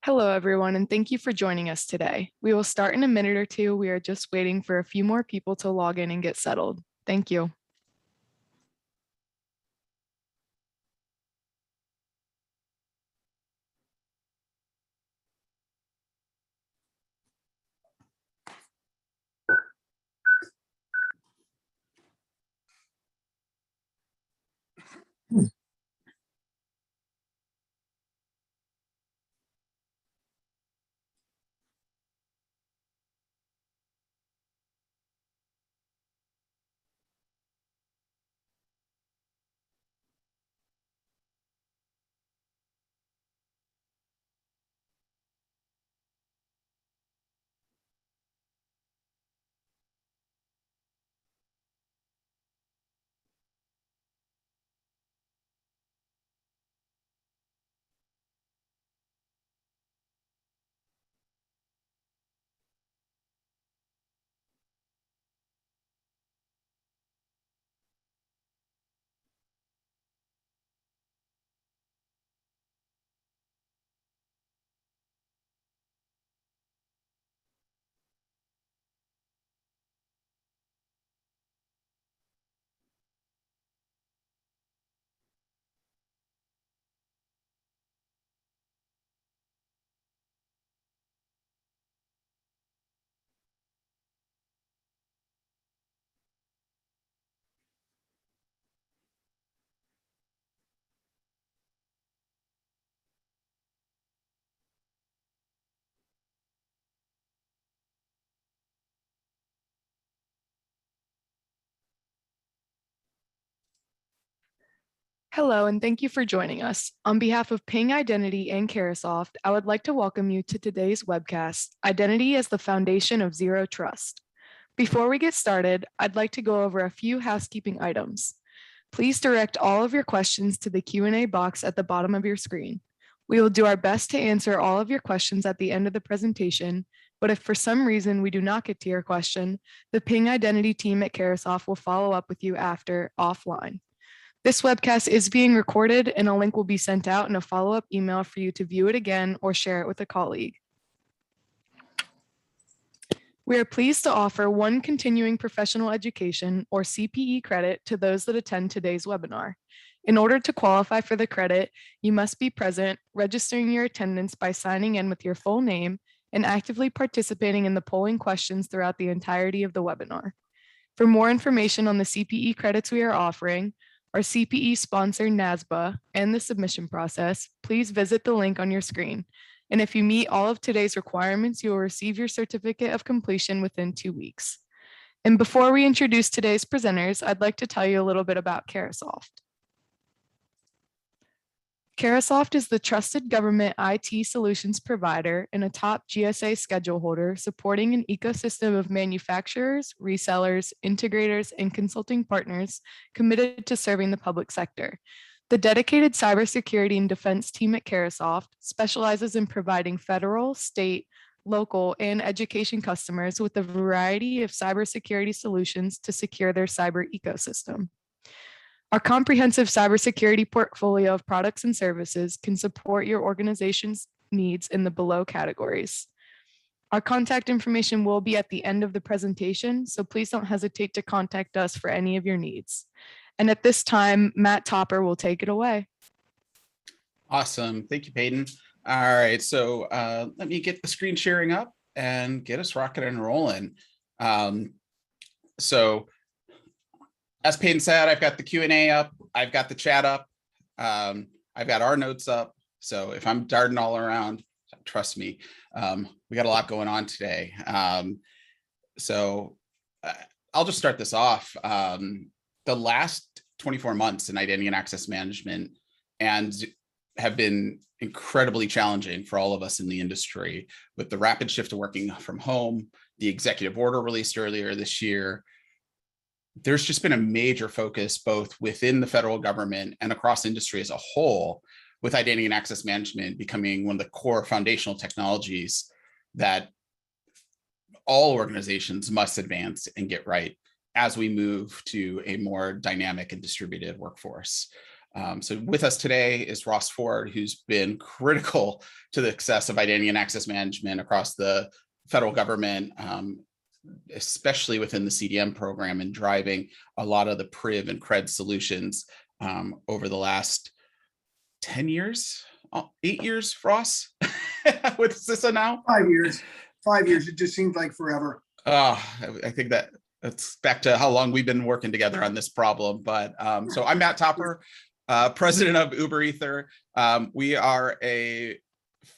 Hello, everyone, and thank you for joining us today. We will start in a minute or two. We are just waiting for a few more people to log in and get settled. Thank you. Hello, and thank you for joining us. On behalf of Ping Identity and Carahsoft, I would like to welcome you to today's webcast, Identity as the Foundation of Zero Trust. Before we get started, I'd like to go over a few housekeeping items. Please direct all of your questions to the Q&A box at the bottom of your screen. We will do our best to answer all of your questions at the end of the presentation, but if for some reason we do not get to your question, the Ping Identity team at Carahsoft will follow up with you after offline. This webcast is being recorded and a link will be sent out in a follow-up email for you to view it again or share it with a colleague. We are pleased to offer one continuing professional education or CPE credit to those that attend today's webinar. In order to qualify for the credit, you must be present, registering your attendance by signing in with your full name and actively participating in the polling questions throughout the entirety of the webinar. For more information on the CPE credits we are offering, our CPE sponsor, NASBA, and the submission process, please visit the link on your screen. And if you meet all of today's requirements, you will receive your certificate of completion within 2 weeks. And before we introduce today's presenters, I'd like to tell you a little bit about Carahsoft. Carahsoft is the trusted government IT solutions provider and a top GSA schedule holder supporting an ecosystem of manufacturers, resellers, integrators, and consulting partners committed to serving the public sector. The dedicated cybersecurity and defense team at Carahsoft specializes in providing federal, state, local, and education customers with a variety of cybersecurity solutions to secure their cyber ecosystem. Our comprehensive cybersecurity portfolio of products and services can support your organization's needs in the below categories. Our contact information will be at the end of the presentation, so please don't hesitate to contact us for any of your needs. And at this time, Matt Topper will take it away. Awesome. Thank you, Peyton. All right, so let me get the screen sharing up and get us rocking and rolling. As Peyton said, I've got the Q&A up, I've got the chat up, I've got our notes up. So if I'm darting all around, trust me, we got a lot going on today. I'll just start this off. The last 24 months in identity and access management have been incredibly challenging for all of us in the industry with the rapid shift to working from home, the executive order released earlier this year. There's just been a major focus both within the federal government and across industry as a whole, with identity and access management becoming one of the core foundational technologies that all organizations must advance and get right as we move to a more dynamic and distributed workforce. So with us today is Ross Ford, who's been critical to the success of identity and access management across the federal government, especially within the CDM program, and driving a lot of the PRIV and CRED solutions over the last 10 years, 8 years, Ross, with CISA now? 5 years. 5 years. It just seems like forever. I think that's back to how long we've been working together on this problem. But so I'm Matt Topper, president of UberEther. We are a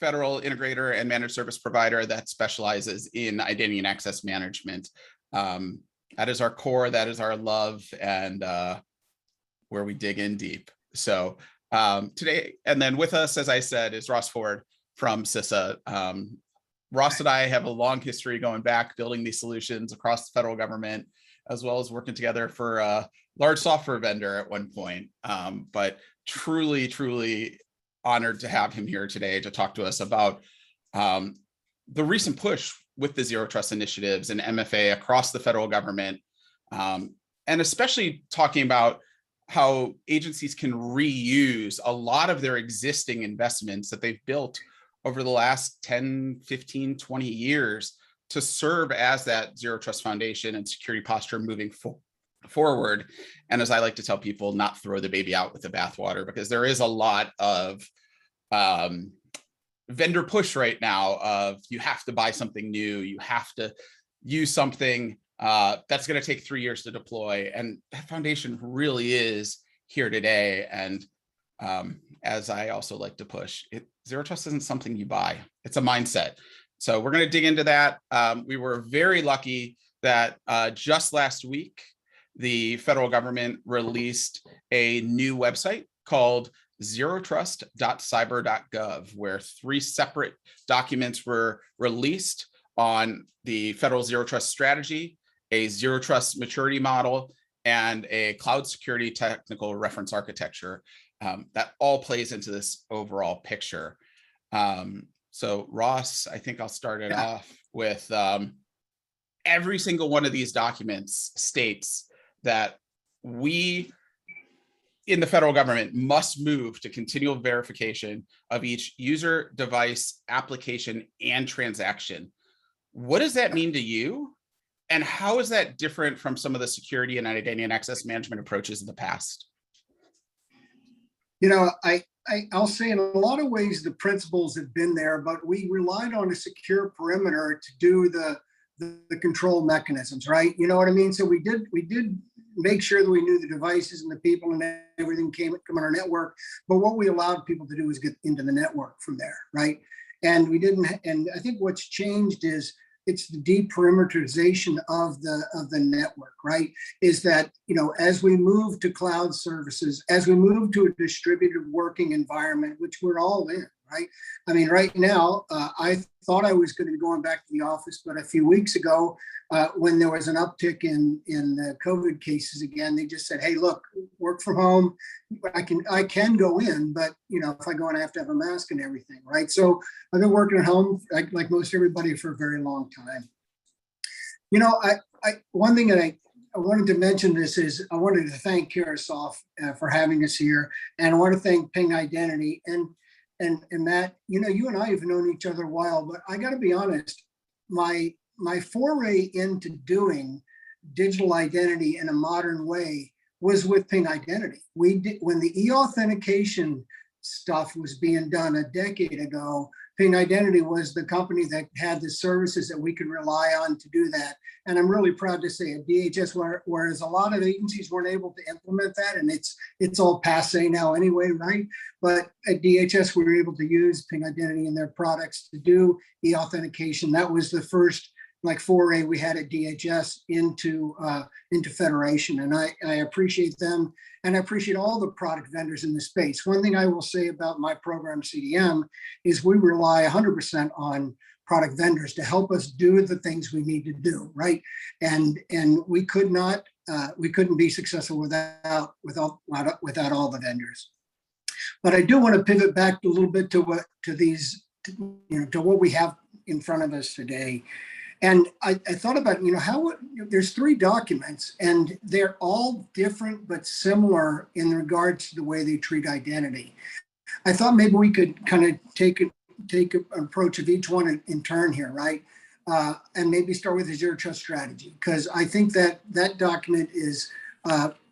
federal integrator and managed service provider that specializes in identity and access management. That is our core, that is our love, and where we dig in deep. So today, and then with us, as I said, is Ross Ford from CISA. Ross and I have a long history going back, building these solutions across the federal government, as well as working together for a large software vendor at one point. But truly, truly honored to have him here today to talk to us about the recent push with the Zero Trust initiatives and MFA across the federal government, and especially talking about how agencies can reuse a lot of their existing investments that they've built over the last 10, 15, 20 years to serve as that Zero Trust foundation and security posture moving forward. And as I like to tell people, not throw the baby out with the bathwater, because there is a lot of vendor push right now of you have to buy something new, you have to use something that's going to take 3 years to deploy. And that foundation really is here today. And as I also like to push, Zero Trust isn't something you buy, it's a mindset. So we're going to dig into that. We were very lucky that just last week, the federal government released a new website called zerotrust.cyber.gov, where 3 separate documents were released on the federal Zero Trust strategy, a Zero Trust maturity model, and a cloud security technical reference architecture. That all plays into this overall picture. So Ross, I think I'll start it off with every single one of these documents states that we in the federal government must move to continual verification of each user, device, application, and transaction. What does that mean to you? And how is that different from some of the security and identity and access management approaches in the past? You know, I'll say in a lot of ways the principles have been there, but we relied on a secure perimeter to do the control mechanisms, right? You know what I mean? So we did make sure that we knew the devices and the people and everything come on our network. But what we allowed people to do was get into the network from there, right? And we didn't. And I think what's changed is it's the deperimeterization of the network, right? Is that, you know, as we move to cloud services, as we move to a distributed working environment, which we're all in, right? I mean, right now, I thought I was going to be going back to the office, but a few weeks ago, when there was an uptick in COVID cases again, they just said, "Hey, look, work from home. I can go in, but you know, if I go in, I have to have a mask and everything, right?" So I've been working at home like most everybody for a very long time. You know, one thing that I wanted to mention this is I wanted to thank Carahsoft for having us here, and I want to thank Ping Identity and Matt. You know, you and I have known each other a while, but I got to be honest, my foray into doing digital identity in a modern way was with Ping Identity. We did, when the e-authentication stuff was being done a decade ago, Ping Identity was the company that had the services that we could rely on to do that. And I'm really proud to say at DHS, whereas a lot of agencies weren't able to implement that, and it's all passe now anyway, right? But at DHS, we were able to use Ping Identity in their products to do e-authentication. That was the first foray we had at DHS into federation, and I appreciate them, and I appreciate all the product vendors in the space. One thing I will say about my program CDM is we rely 100% on product vendors to help us do the things we need to do, right? And we couldn't be successful without all the vendors. But I do want to pivot back a little bit to what we have in front of us today. And I thought about, there's 3 documents and they're all different but similar in regards to the way they treat identity. I thought maybe we could kind of take an approach of each one in turn here, right? And maybe start with the zero trust strategy, because I think that document is,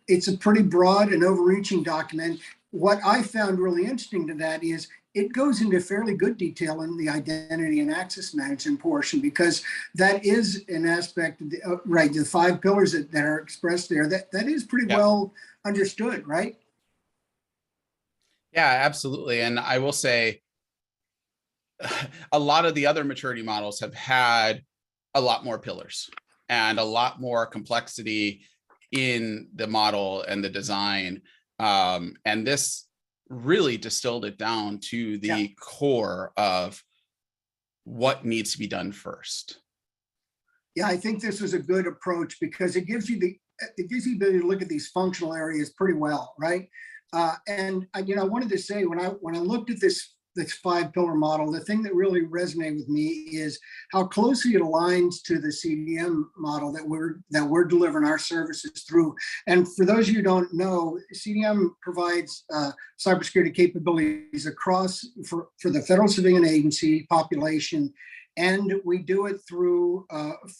it's a pretty broad and overreaching document. What I found really interesting to that is it goes into fairly good detail in the identity and access management portion, because that is an aspect of right, the 5 pillars that are expressed there, that is pretty well understood, right? Yeah, absolutely. And I will say a lot of the other maturity models have had a lot more pillars and a lot more complexity in the model and the design. And this really distilled it down to the core of what needs to be done first. Yeah, I think this was a good approach because it gives you the ability to look at these functional areas pretty well, right? And I wanted to say, when I looked at this 5-pillar model, the thing that really resonated with me is how closely it aligns to the CDM model that we're delivering our services through. And for those of you who don't know, CDM provides cybersecurity capabilities across for the federal civilian agency population. And we do it through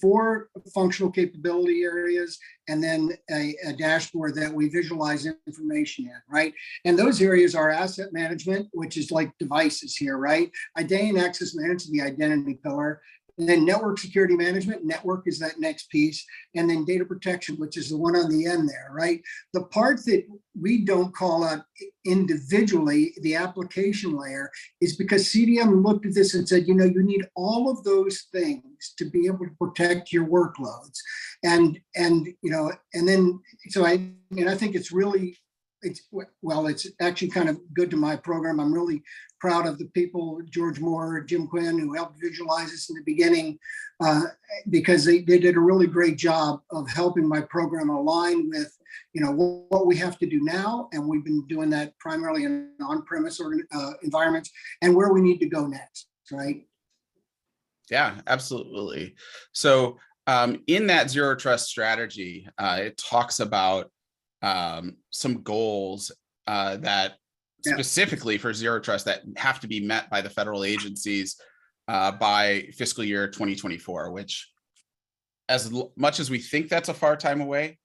4 functional capability areas and then a dashboard that we visualize information in, right? And those areas are asset management, which is like devices here, right? Identity and access management, the identity pillar. And then network security management, network is that next piece. And then data protection, which is the one on the end there, right? The part that we don't call out individually, the application layer, is because CDM looked at this and said, you need all of those things to be able to protect your workloads. And then, so I think it's really, it's actually kind of good to my program. I'm really proud of the people, George Moore, Jim Quinn, who helped visualize this in the beginning, because they did a really great job of helping my program align with, what we have to do now. And we've been doing that primarily in on-premise environments, and where we need to go next, right? Yeah, absolutely. So in that zero trust strategy, it talks about some goals that specifically for zero trust that have to be met by the federal agencies by fiscal year 2024, which, as much as we think that's a far time away,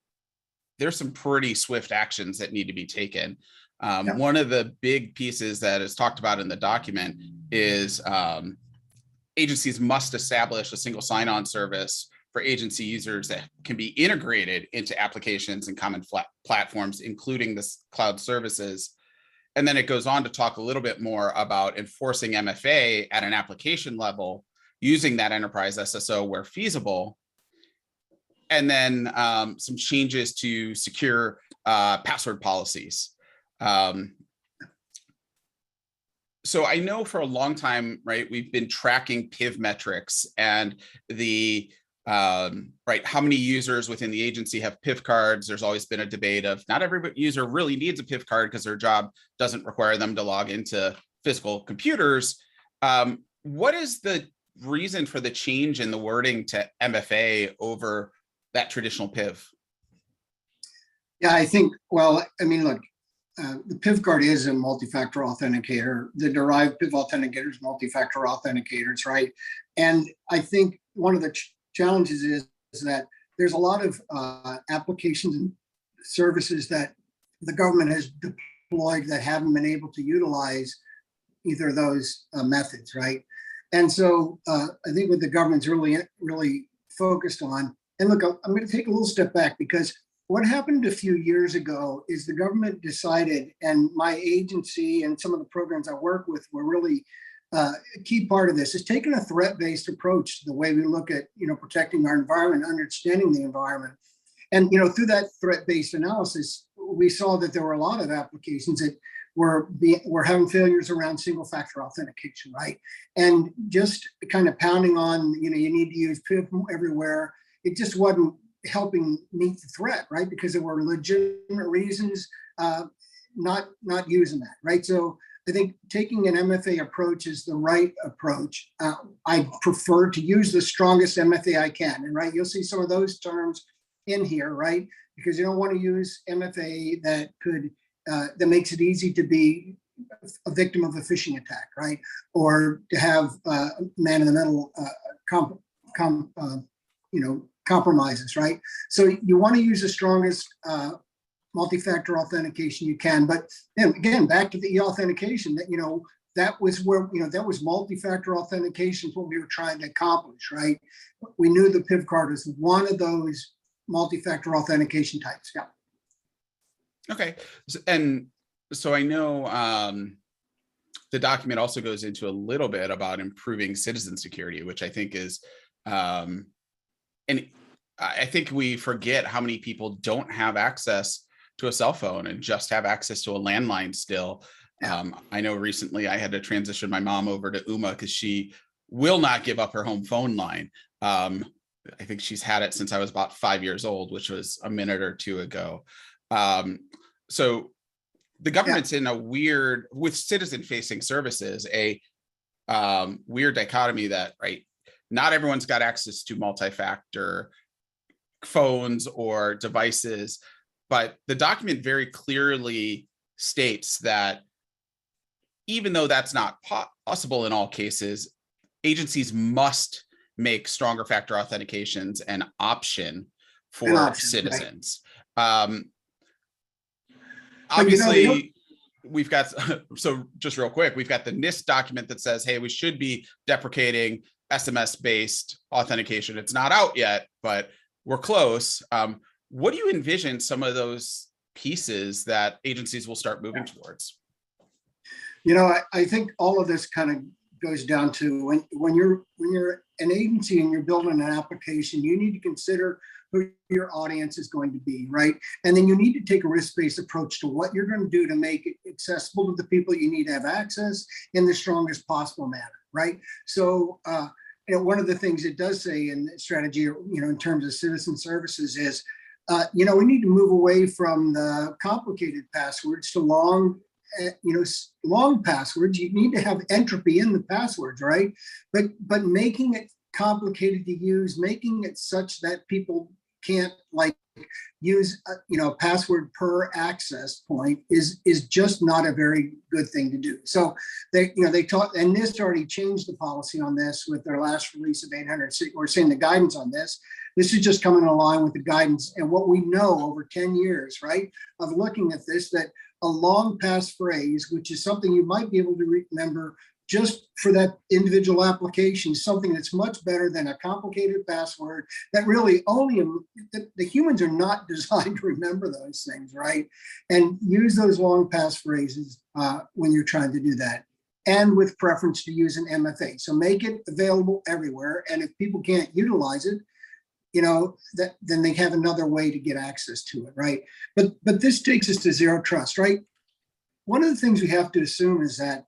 there's some pretty swift actions that need to be taken. One of the big pieces that is talked about in the document is agencies must establish a single sign-on service for agency users that can be integrated into applications and common platforms, including the cloud services. And then it goes on to talk a little bit more about enforcing MFA at an application level, using that enterprise SSO where feasible, and then some changes to secure password policies. So I know for a long time, right, we've been tracking PIV metrics and the right, how many users within the agency have PIV cards. There's always been a debate of not every user really needs a PIV card because their job doesn't require them to log into physical computers. What is the reason for the change in the wording to MFA over that traditional PIV? Yeah, I think, well, I mean, look, the PIV card is a multi-factor authenticator. The derived PIV authenticators, multi-factor authenticators, right? And I think one of the challenges is that there's a lot of applications and services that the government has deployed that haven't been able to utilize either of those methods, right? And so I think what the government's really focused on, and look, I'm going to take a little step back, because what happened a few years ago is the government decided, and my agency and some of the programs I work with were really a key part of this, is taking a threat-based approach to the way we look at, protecting our environment, understanding the environment. And, through that threat-based analysis, we saw that there were a lot of applications that were having failures around single-factor authentication, right? And just kind of pounding on, you need to use PIV everywhere. It just wasn't helping meet the threat, right? Because there were legitimate reasons not using that, right? So I think taking an MFA approach is the right approach. I prefer to use the strongest MFA I can, and right, you'll see some of those terms in here, right? Because you don't want to use MFA that that makes it easy to be a victim of a phishing attack, right? Or to have man in the middle compromises, right? So you want to use the strongest multi-factor authentication you can. But then again, back to the e-authentication, that was where, that was multi-factor authentication, what we were trying to accomplish, right? We knew the PIV card was one of those multi-factor authentication types. Yeah. Okay. And so I know the document also goes into a little bit about improving citizen security, which I think is, and I think we forget how many people don't have access to a cell phone and just have access to a landline still. Yeah. I know recently I had to transition my mom over to UMA because she will not give up her home phone line. I think she's had it since I was about 5 years old, which was a minute or two ago. So the government's in a weird, with citizen-facing services, a weird dichotomy that, right, not everyone's got access to multi-factor phones or devices, but the document very clearly states that even though that's not possible in all cases, agencies must make stronger factor authentications an option for citizens. Right. Obviously, we've got, so just real quick, we've got the NIST document that says, hey, we should be deprecating SMS-based authentication. It's not out yet, but we're close. What do you envision some of those pieces that agencies will start moving towards? I think all of this kind of goes down to when you're an agency and you're building an application, you need to consider who your audience is going to be, right? And then you need to take a risk-based approach to what you're going to do to make it accessible to the people you need to have access in the strongest possible manner, right? So, one of the things it does say in the strategy, in terms of citizen services is, we need to move away from the complicated passwords to long passwords. You need to have entropy in the passwords, right? But making it complicated to use, making it such that people can't use a password per access point is just not a very good thing to do. So they taught, and NIST already changed the policy on this with their last release of 800. We're seeing the guidance on this. This is just coming in line with the guidance and what we know over 10 years, right, of looking at this, that a long passphrase, which is something you might be able to remember just for that individual application, something that's much better than a complicated password that really only the humans are not designed to remember those things, right? And use those long passphrases when you're trying to do that, and with preference to use an MFA. So make it available everywhere, and if people can't utilize it, then they have another way to get access to it, right? But this takes us to zero trust, right? One of the things we have to assume is that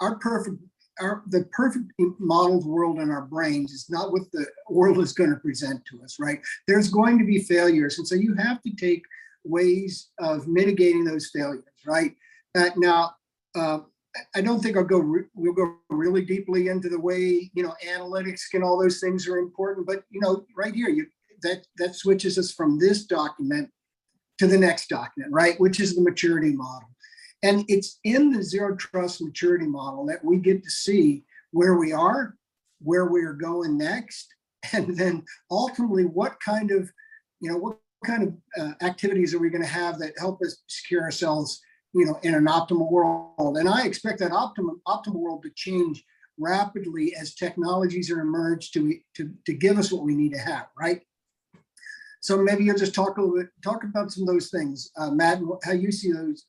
the perfect modeled world in our brains is not what the world is going to present to us, right? There's going to be failures, and so you have to take ways of mitigating those failures, right? Now, I don't think we'll go really deeply into the way, analytics and all those things are important, but, right here, that switches us from this document to the next document, right? Which is the maturity model. And it's in the zero trust maturity model that we get to see where we are, where we are going next, and then ultimately what kind of activities are we going to have that help us secure ourselves, in an optimal world. And I expect that optimal world to change rapidly as technologies are emerged to give us what we need to have, right? So maybe you'll just talk about some of those things, Matt, how you see those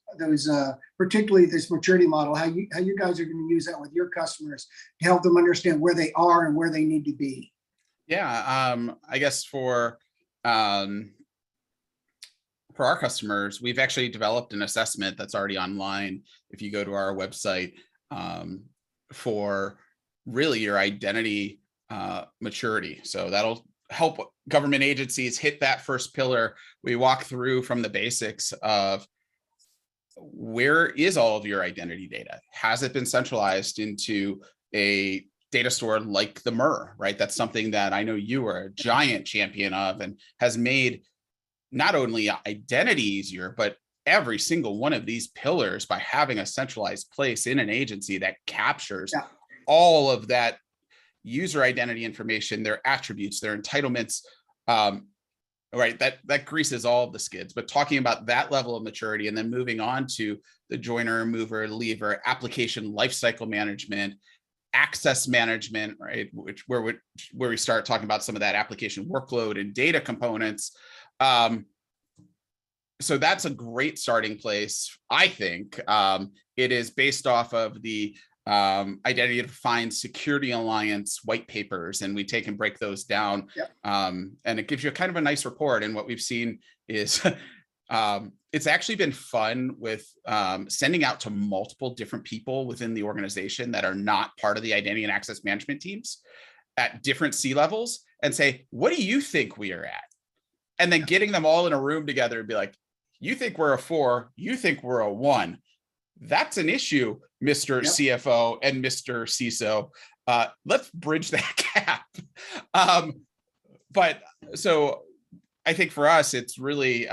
particularly this maturity model, how you guys are going to use that with your customers to help them understand where they are and where they need to be. Yeah, I guess for our customers, we've actually developed an assessment that's already online. If you go to our website, for really your identity maturity. So that'll help government agencies hit that first pillar. We walk through from the basics of where is all of your identity data? Has it been centralized into a data store like the MER, right? That's something that I know you are a giant champion of and has made not only identity easier, but every single one of these pillars by having a centralized place in an agency that captures all of that user identity information, their attributes, their entitlements, right? That greases all of the skids. But talking about that level of maturity and then moving on to the joiner, mover, leaver, application lifecycle management, access management, right? Where we start talking about some of that application workload and data components. So that's a great starting place. I think it is based off of the Identity Defined Security Alliance white papers, and we take and break those down. And it gives you kind of a nice report. And what we've seen is it's actually been fun with sending out to multiple different people within the organization that are not part of the identity and access management teams at different C-levels and say, what do you think we are at? And then getting them all in a room together and be like, you think we're a 4, you think we're a 1. That's an issue, Mr. CFO and Mr. CISO. Let's bridge that gap. But so I think for us, it's really,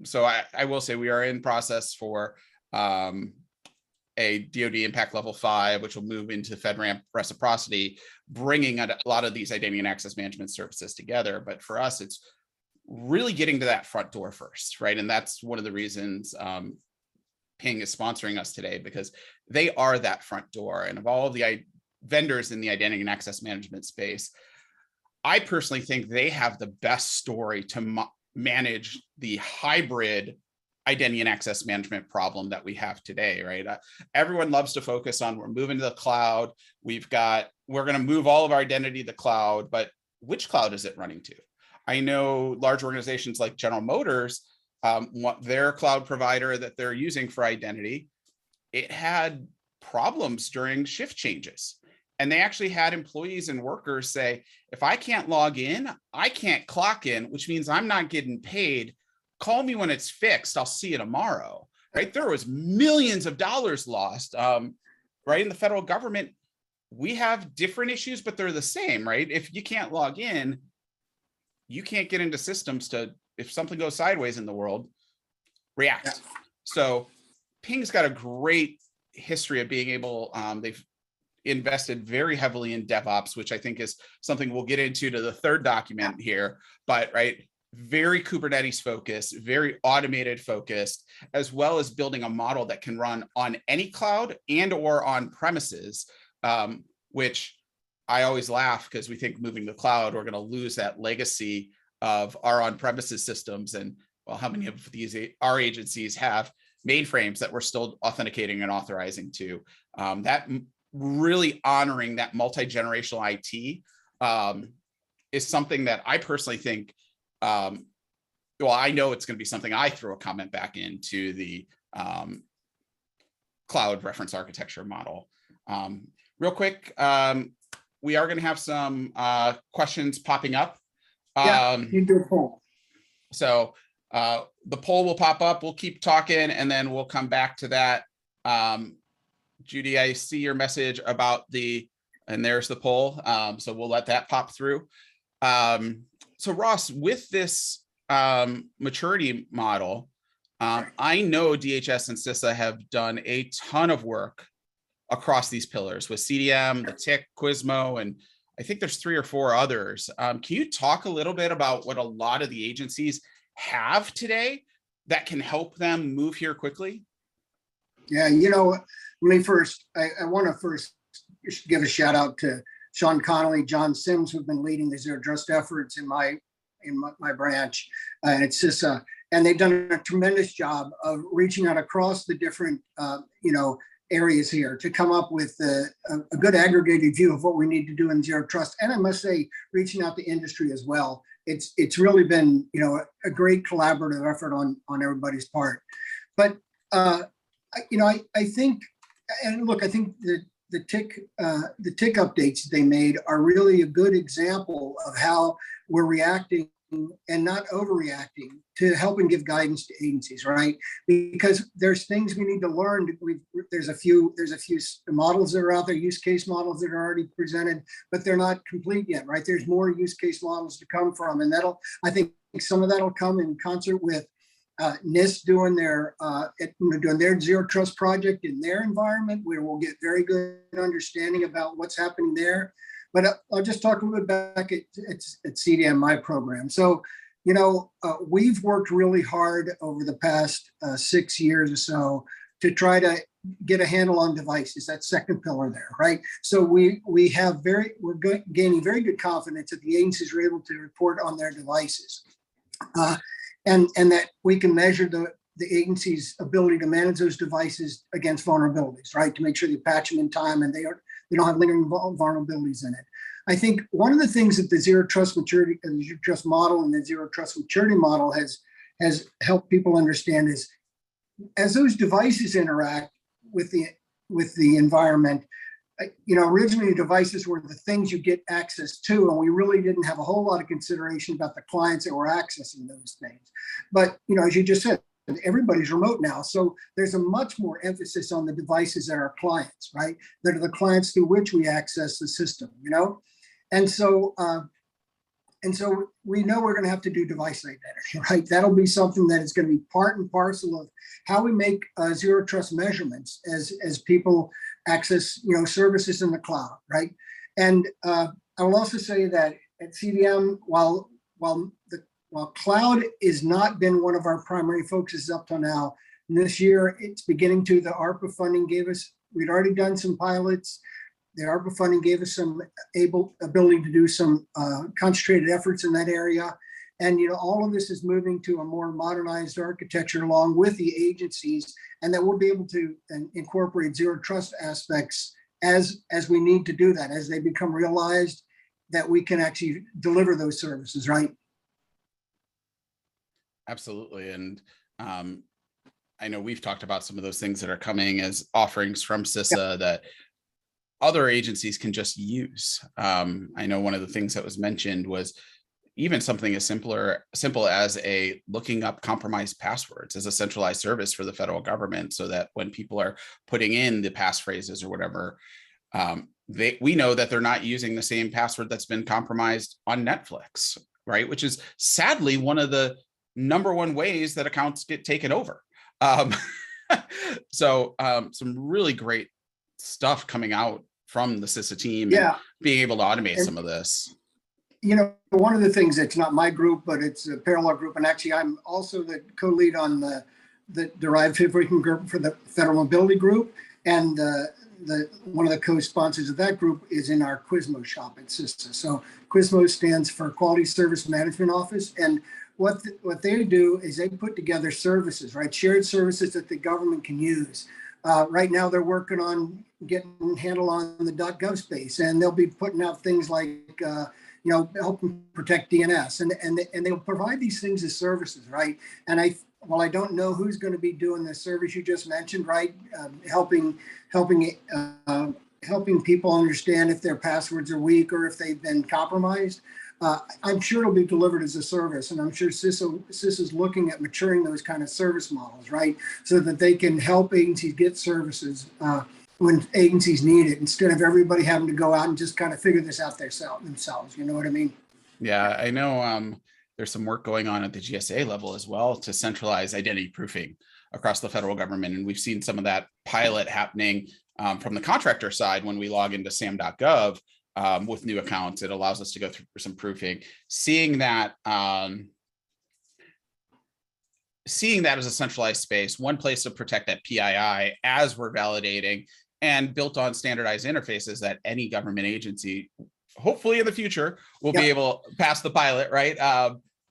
so I will say we are in process for a DoD Impact Level 5, which will move into FedRAMP reciprocity, bringing a lot of these identity and access management services together. But for us, it's really getting to that front door first, right? And that's one of the reasons Ping is sponsoring us today, because they are that front door. And of all of the vendors in the identity and access management space, I personally think they have the best story to manage the hybrid identity and access management problem that we have today, right? Everyone loves to focus on, we're moving to the cloud. We're going to move all of our identity to the cloud, but which cloud is it running to? I know large organizations like General Motors, want their cloud provider that they're using for identity, it had problems during shift changes. And they actually had employees and workers say, if I can't log in, I can't clock in, which means I'm not getting paid. Call me when it's fixed. I'll see you tomorrow, right? There was millions of dollars lost, right? In the federal government, we have different issues, but they're the same, right? If you can't log in, you can't get into systems to, if something goes sideways in the world, react. So Ping's got a great history of being able, they've invested very heavily in DevOps, which I think is something we'll get into to the third document here, but right, very Kubernetes focused, very automated focused, as well as building a model that can run on any cloud and or on premises, which I always laugh because we think moving to the cloud, we're going to lose that legacy of our on-premises systems. And well, how many of these our agencies have mainframes that we're still authenticating and authorizing to? That really honoring that multi-generational IT is something that I personally think, well, I know it's going to be something I throw a comment back into the cloud reference architecture model. Real quick, we are going to have some questions popping up. You do a poll. So the poll will pop up. We'll keep talking and then we'll come back to that. Judy, I see your message about and there's the poll. So we'll let that pop through. So Ross, with this maturity model, I know DHS and CISA have done a ton of work across these pillars with CDM, the TIC, Quizmo, and I think there's 3 or 4 others. Can you talk a little bit about what a lot of the agencies have today that can help them move here quickly? Yeah, let me first, I want to first give a shout out to Sean Connolly, John Sims, who've been leading the Zero Trust efforts in my branch, and it's CISA. And they've done a tremendous job of reaching out across the different, areas here to come up with a good aggregated view of what we need to do in Zero Trust. And I must say, reaching out to industry as well. It's really been, a great collaborative effort on everybody's part. But, I think, and look, I think the TIC updates they made are really a good example of how we're reacting and not overreacting to helping give guidance to agencies, right? Because there's things we need to learn. There's a few models that are out there, use case models that are already presented, but they're not complete yet, right? There's more use case models to come from, and I think some of that'll come in concert with NIST doing their zero trust project in their environment, where we'll get very good understanding about what's happening there. But I'll just talk a little bit back at CDM, my program. So, we've worked really hard over the past 6 years or so to try to get a handle on devices. That second pillar there, right? So we're gaining very good confidence that the agencies are able to report on their devices, and that we can measure the agency's ability to manage those devices against vulnerabilities, right? To make sure they patch them in time and they don't have lingering vulnerabilities in it. I think one of the things that the zero trust maturity and the zero trust model and the zero trust maturity model has helped people understand is, as those devices interact with the environment, originally devices were the things you get access to, and we really didn't have a whole lot of consideration about the clients that were accessing those things. But, as you just said, everybody's remote now. So there's a much more emphasis on the devices that are clients, right? That are the clients through which we access the system, And so we know we're going to have to do device identity, right? That'll be something that is going to be part and parcel of how we make zero trust measurements as people access, services in the cloud, right? And I will also say that at CDM, while cloud has not been one of our primary focuses up till now, this year it's beginning to. The ARPA funding we'd already done some pilots. The ARPA funding gave us some ability to do some concentrated efforts in that area. And, all of this is moving to a more modernized architecture along with the agencies, and that we'll be able to incorporate zero trust aspects as we need to do that, as they become realized, that we can actually deliver those services, right? Absolutely. And I know we've talked about some of those things that are coming as offerings from CISA that other agencies can just use. I know one of the things that was mentioned was even something as simple as looking up compromised passwords as a centralized service for the federal government, so that when people are putting in the passphrases or whatever, we know that they're not using the same password that's been compromised on Netflix, right? Which is sadly one of the number one ways that accounts get taken over. So some really great stuff coming out from the CISA team, and being able to automate some of this. One of the things that's not my group, but it's a parallel group, and actually I'm also the co-lead on the derived working group for the Federal Mobility Group, and one of the co-sponsors of that group is in our QSMO shop at CISA. So QSMO stands for Quality Service Management Office, and what they do is they put together services, right? Shared services that the government can use. Right now they're working on getting a handle on the .gov space, and they'll be putting out things like helping protect DNS, and they'll provide these things as services, right? And while I don't know who's going to be doing the service you just mentioned, right, helping people understand if their passwords are weak or if they've been compromised, I'm sure it'll be delivered as a service, and I'm sure CISA is looking at maturing those kind of service models, right, so that they can help agencies get services when agencies need it, instead of everybody having to go out and just kind of figure this out themselves. You know what I mean? Yeah, I know there's some work going on at the GSA level as well to centralize identity proofing across the federal government. And we've seen some of that pilot happening from the contractor side. When we log into sam.gov with new accounts, it allows us to go through some proofing. Seeing that as a centralized space, one place to protect that PII as we're validating, and built on standardized interfaces that any government agency, hopefully in the future, will be able to pass the pilot, right?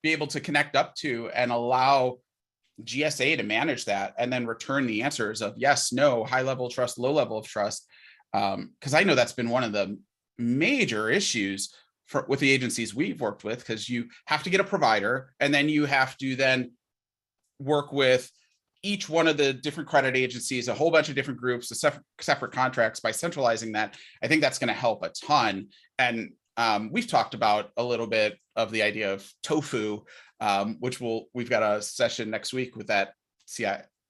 Be able to connect up to and allow GSA to manage that, and then return the answers of yes, no, high level of trust, low level of trust. Because I know that's been one of the major issues with the agencies we've worked with, because you have to get a provider, and then you have to then work with each one of the different credit agencies, a whole bunch of different groups, separate contracts. By centralizing that, I think that's going to help a ton. And we've talked about a little bit of the idea of tofu, which we've got a session next week with that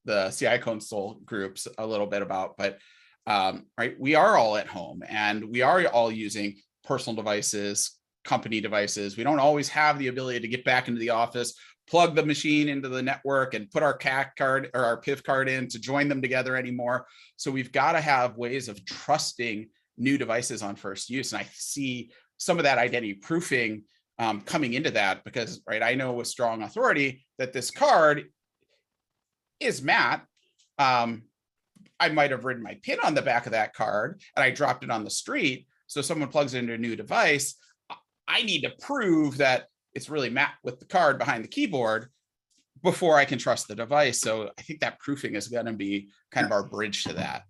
the CI console groups a little bit about, but right, we are all at home and we are all using personal devices, company devices. We don't always have the ability to get back into the office, plug the machine into the network and put our CAC card or our PIV card in to join them together anymore. So we've got to have ways of trusting new devices on first use. And I see some of that identity proofing coming into that because, right, I know with strong authority that this card is Matt. I might have written my PIN on the back of that card and I dropped it on the street. So someone plugs it into a new device. I need to prove that it's really Matt with the card behind the keyboard before I can trust the device. So I think that proofing is going to be kind of our bridge to that.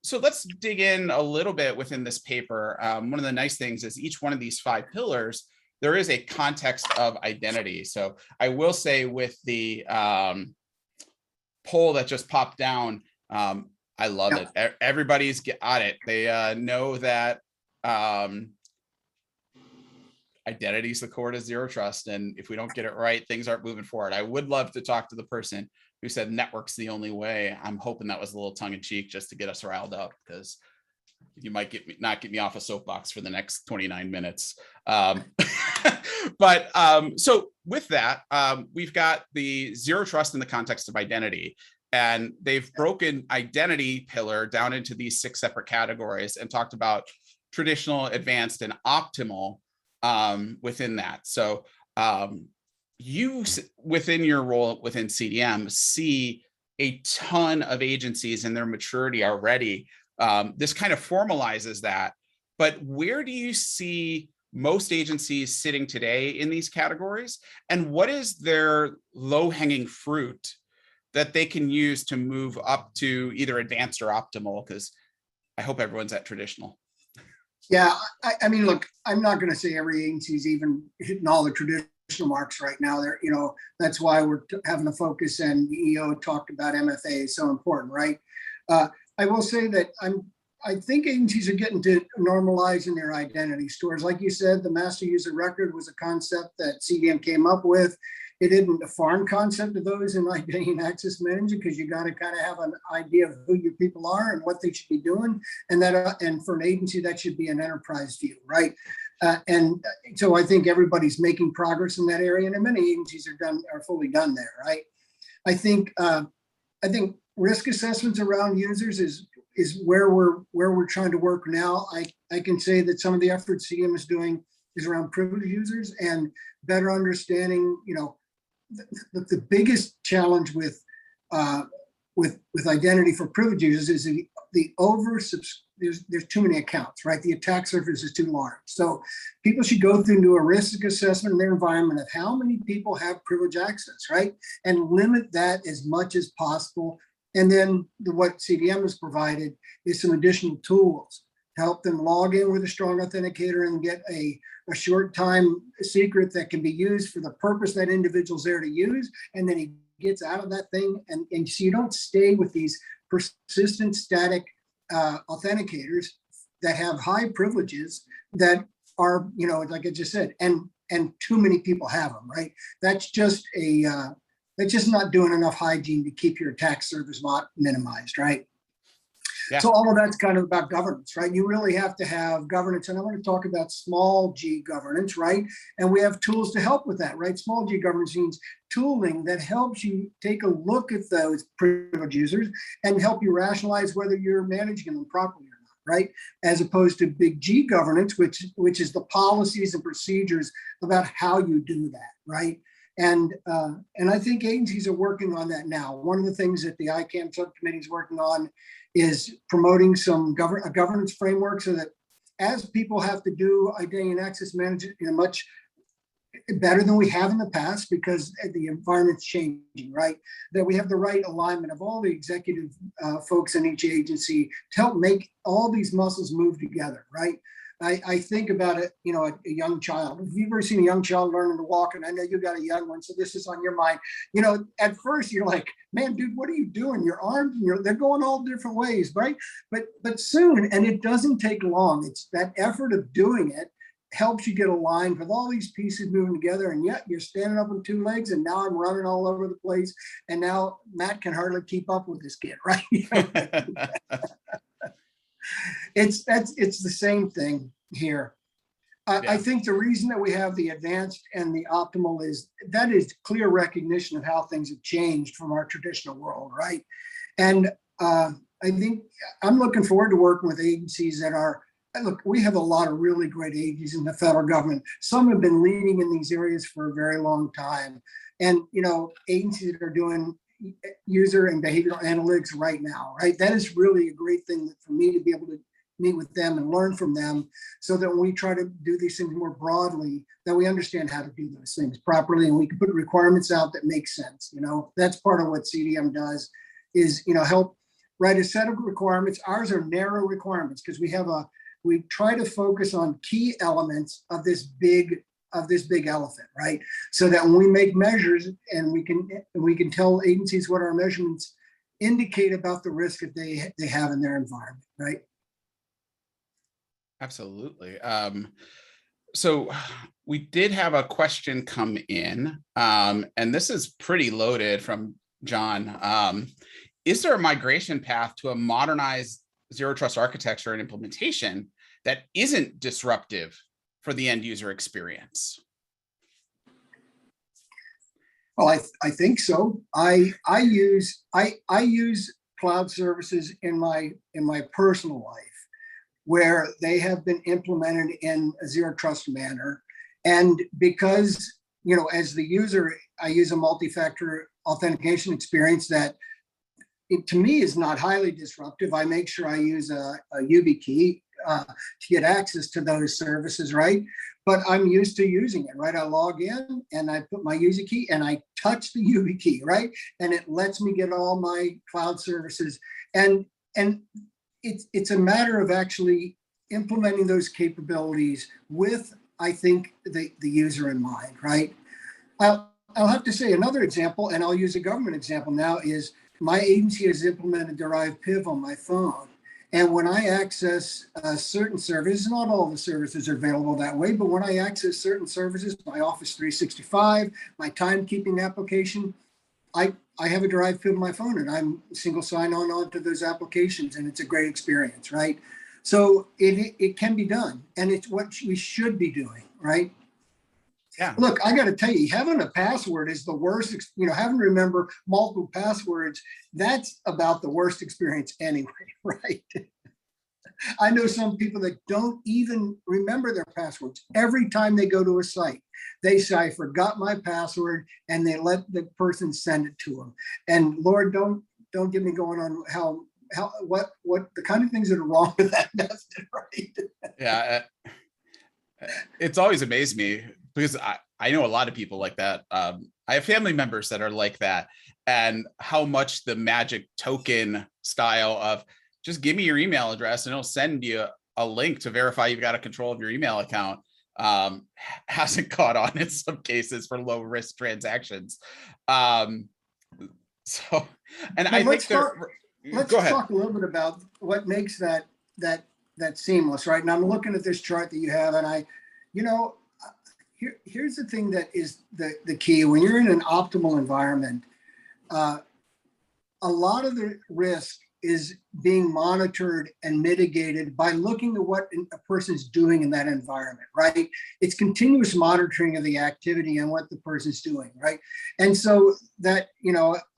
So let's dig in a little bit within this paper. One of the nice things is each one of these 5 pillars, there is a context of identity. So I will say with the poll that just popped down, I love it. Everybody's got it. They know that identity is the core to zero trust. And if we don't get it right, things aren't moving forward. I would love to talk to the person who said network's the only way. I'm hoping that was a little tongue in cheek just to get us riled up because you might not get me off a soapbox for the next 29 minutes. But so with that, we've got the zero trust in the context of identity. And they've broken identity pillar down into these 6 separate categories and talked about traditional, advanced, and optimal within that. So you, within your role within CDM, see a ton of agencies and their maturity already. This kind of formalizes that. But where do you see most agencies sitting today in these categories? And what is their low-hanging fruit that they can use to move up to either advanced or optimal? Because I hope everyone's at traditional. Yeah, I mean, look, I'm not going to say every agency is even hitting all the traditional marks right now. There, that's why we're having a focus, and the EO talked about MFA is so important, right? I will say that I think agencies are getting to normalizing their identity stores. Like you said, the master user record was a concept that CDM came up with. It isn't a foreign concept to those in identity and access management because you got to kind of have an idea of who your people are and what they should be doing. And that, and for an agency, that should be an enterprise view, right? And so I think everybody's making progress in that area, and many agencies are fully done there, right? I think risk assessments around users is where we're trying to work now. I can say that some of the efforts CDM is doing is around privileged users and better understanding, the biggest challenge with identity for privileged users is there's too many accounts, right? The attack surface is too large. So people should go through and do a risk assessment in their environment of how many people have privileged access, right? And limit that as much as possible. And then what CDM has provided is some additional tools to help them log in with a strong authenticator and get a short time secret that can be used for the purpose that individual's there to use. And then he gets out of that thing. And so you don't stay with these persistent static authenticators that have high privileges that are, like I just said, and too many people have them, right? That's just not doing enough hygiene to keep your attack surface minimized, right? Yeah. So all of that's kind of about governance, right? You really have to have governance. And I want to talk about small g governance, right? And we have tools to help with that, right? Small g governance means tooling that helps you take a look at those privileged users and help you rationalize whether you're managing them properly or not, right? As opposed to big G governance, which is the policies and procedures about how you do that, right? And I think agencies are working on that now. One of the things that the ICAM subcommittee is working on is promoting some governance framework so that as people have to do identity and access management in a much better than we have in the past because the environment's changing, right? That we have the right alignment of all the executive folks in each agency to help make all these muscles move together, right? I think about it, a young child. Have you ever seen a young child learning to walk? And I know you got a young one, so this is on your mind. At first you're like, man, dude, what are you doing? Your arms, they're going all different ways, right? But soon, and it doesn't take long. It's that effort of doing it helps you get aligned with all these pieces moving together, and yet you're standing up on two legs, and now I'm running all over the place, and now Matt can hardly keep up with this kid, right? It's the same thing here. I think the reason that we have the advanced and the optimal is clear recognition of how things have changed from our traditional world, right? And I think I'm looking forward to working with agencies that are, look, we have a lot of really great agencies in the federal government. Some have been leading in these areas for a very long time. And, agencies that are doing user and behavioral analytics right now, right? That is really a great thing for me to be able to meet with them and learn from them, so that when we try to do these things more broadly, that we understand how to do those things properly, and we can put requirements out that make sense. That's part of what CDM does, is help write a set of requirements. Ours are narrow requirements because we try to focus on key elements of this big elephant, right? So that when we make measures, and we can tell agencies what our measurements indicate about the risk that they have in their environment, right? Absolutely. So we did have a question come in, and this is pretty loaded from John. Is there a migration path to a modernized zero trust architecture and implementation that isn't disruptive for the end user experience? Well, I think so. I use cloud services in my personal life, where they have been implemented in a zero trust manner. And because, as the user, I use a multi-factor authentication experience that to me is not highly disruptive. I make sure I use a YubiKey to get access to those services, right? But I'm used to using it, right? I log in and I put my YubiKey and I touch the YubiKey, right? And it lets me get all my cloud services. And it's a matter of actually implementing those capabilities with, I think, the user in mind, right? I'll have to say another example, and I'll use a government example now, is my agency has implemented Derived PIV on my phone. And when I access certain services, not all the services are available that way, but when I access certain services, my Office 365, my timekeeping application, I have a Derived PIV on my phone, and I'm single sign-on onto those applications, and it's a great experience, right? So it can be done, and it's what we should be doing, right? Yeah. Look, I got to tell you, having a password is the worst. Having to remember multiple passwords, that's about the worst experience anyway, right? I know some people that don't even remember their passwords. Every time they go to a site, they say, I forgot my password, and they let the person send it to them. And Lord, don't get me going on what the kind of things that are wrong with that method, right? Yeah. It's always amazed me, because I know a lot of people like that. I have family members that are like that, and how much the magic token style of just give me your email address and it'll send you a link to verify you've got a control of your email account hasn't caught on in some cases for low risk transactions. And I think let's talk a little bit about what makes that seamless, right? And I'm looking at this chart that you have, and here's the thing that is the key. When you're in an optimal environment, a lot of the risk is being monitored and mitigated by looking at what a person's doing in that environment, right? It's continuous monitoring of the activity and what the person's doing, right? And so that,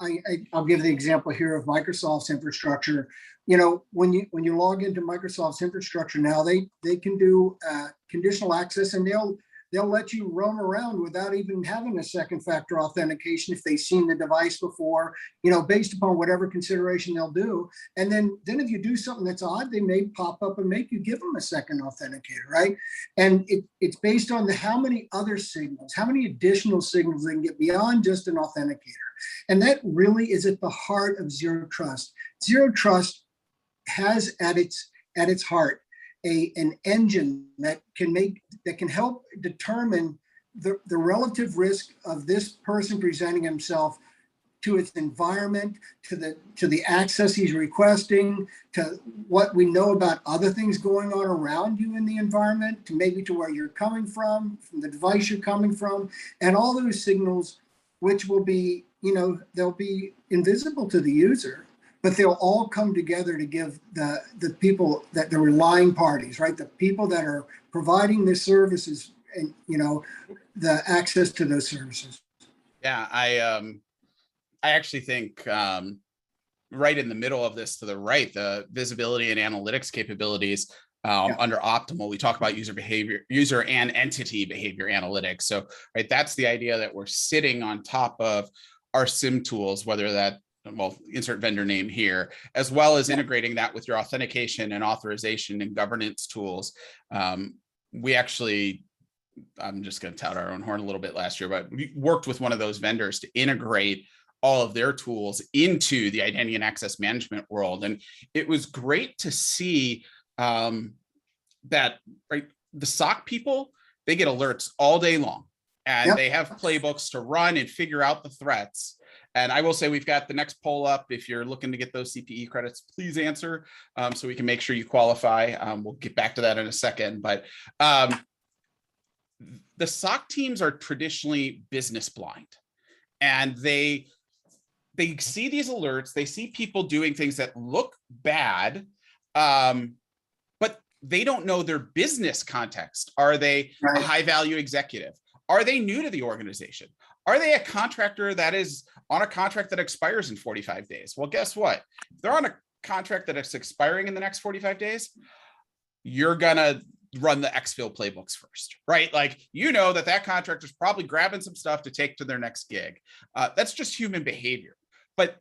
I'll give the example here of Microsoft's infrastructure. When you log into Microsoft's infrastructure now, they can do conditional access, and they'll let you roam around without even having a second factor authentication if they've seen the device before, based upon whatever consideration they'll do. And then if you do something that's odd, they may pop up and make you give them a second authenticator, right? And it's based on how many other signals, how many additional signals they can get beyond just an authenticator. And that really is at the heart of zero trust. Zero trust has at its heart an engine that can help determine the relative risk of this person presenting himself to its environment, to the access he's requesting, to what we know about other things going on around you in the environment, to maybe to where you're coming from the device you're coming from, and all those signals, which will be, they'll be invisible to the user, but they'll all come together to give the people, that the relying parties, right? The people that are providing the services and, the access to those services. Yeah, I actually think right in the middle of this to the right, the visibility and analytics capabilities under optimal, we talk about user and entity behavior analytics. So, right, that's the idea that we're sitting on top of our SIM tools, whether that, well, insert vendor name here, as well as integrating that with your authentication and authorization and governance tools. We actually, I'm just going to tout our own horn a little bit last year, but we worked with one of those vendors to integrate all of their tools into the identity and access management world. And it was great to see that, right, the SOC people, they get alerts all day long, and they have playbooks to run and figure out the threats. And I will say, we've got the next poll up. If you're looking to get those CPE credits, please answer so we can make sure you qualify. We'll get back to that in a second. But the SOC teams are traditionally business blind, and they see these alerts, they see people doing things that look bad, but they don't know their business context. Are they a high value executive? Are they new to the organization? Are they a contractor that is on a contract that expires in 45 days? Well, guess what? If they're on a contract that is expiring in the next 45 days, you're gonna run the exfil playbooks first, right? Like, that contractor's probably grabbing some stuff to take to their next gig. That's just human behavior. But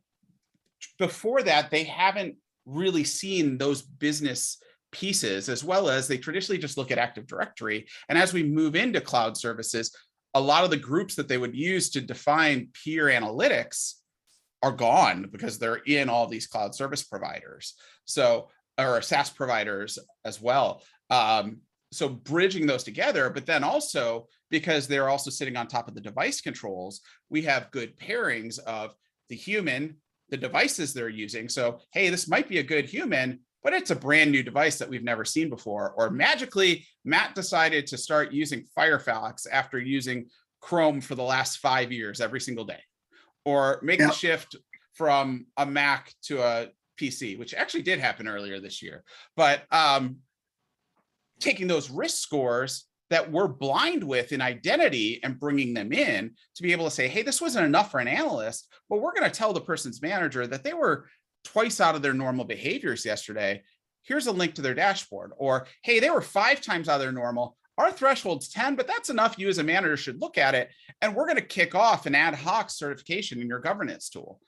before that, they haven't really seen those business pieces, as well as they traditionally just look at Active Directory. And as we move into cloud services, a lot of the groups that they would use to define peer analytics are gone because they're in all these cloud service providers. So, or SaaS providers as well. So bridging those together, but then also because they're also sitting on top of the device controls, we have good pairings of the human, the devices they're using. So, hey, this might be a good human, but it's a brand new device that we've never seen before. Or magically, Matt decided to start using Firefox after using Chrome for the last 5 years every single day. Or make the shift from a Mac to a PC, which actually did happen earlier this year. But taking those risk scores that we're blind with in identity and bringing them in to be able to say, hey, this wasn't enough for an analyst, but we're going to tell the person's manager that they were twice out of their normal behaviors yesterday. Here's a link to their dashboard. Or, hey, they were 5 times out of their normal. Our threshold's 10, but that's enough. You as a manager should look at it. And we're going to kick off an ad hoc certification in your governance tool.